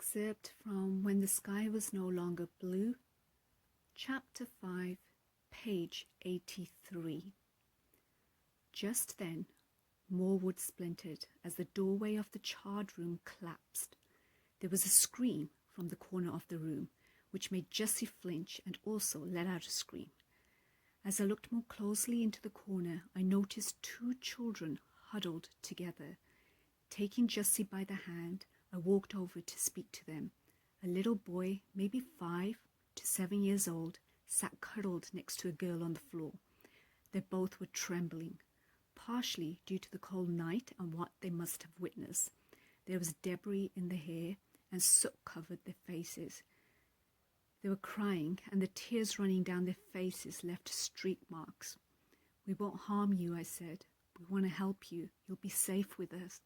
Excerpt from When the Sky Was No Longer Blue, Chapter 5, page 83. Just then, more wood splintered as the doorway of the charred room collapsed. There was a scream from the corner of the room, which made Jessie flinch and also let out a scream. As I looked more closely into the corner, I noticed two children huddled together. Taking Jessie by the hand, I walked over to speak to them. A little boy, maybe 5 to 7 years old, sat cuddled next to a girl on the floor. They both were trembling, partially due to the cold night and what they must have witnessed. There was debris in the hair and soot covered their faces. They were crying, and the tears running down their faces left streak marks. "We won't harm you," I said. "We want to help you. You'll be safe with us."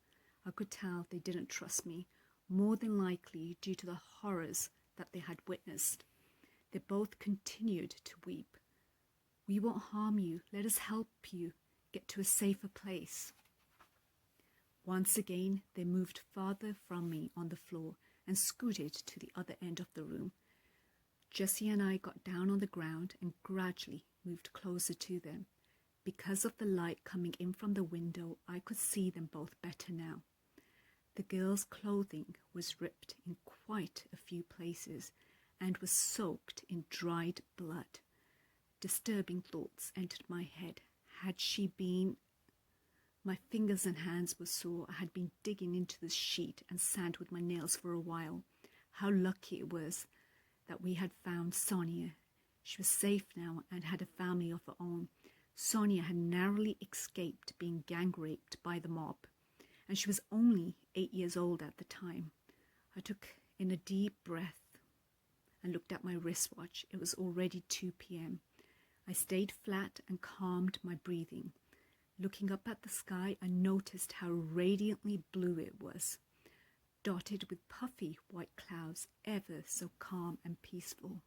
I could tell they didn't trust me, more than likely due to the horrors that they had witnessed. They both continued to weep. "We won't harm you. Let us help you get to a safer place." Once again, they moved farther from me on the floor and scooted to the other end of the room. Jessie and I got down on the ground and gradually moved closer to them. Because of the light coming in from the window, I could see them both better now. The girl's clothing was ripped in quite a few places and was soaked in dried blood. Disturbing thoughts entered my head. Had she been... My fingers and hands were sore. I had been digging into the sheet and sand with my nails for a while. How lucky it was that we had found Sonia. She was safe now and had a family of her own. Sonia had narrowly escaped being gang raped by the mob, and she was only 8 years old at the time. I took in a deep breath and looked at my wristwatch. It was already 2 p.m. I stayed flat and calmed my breathing. Looking up at the sky, I noticed how radiantly blue it was, dotted with puffy white clouds, ever so calm and peaceful.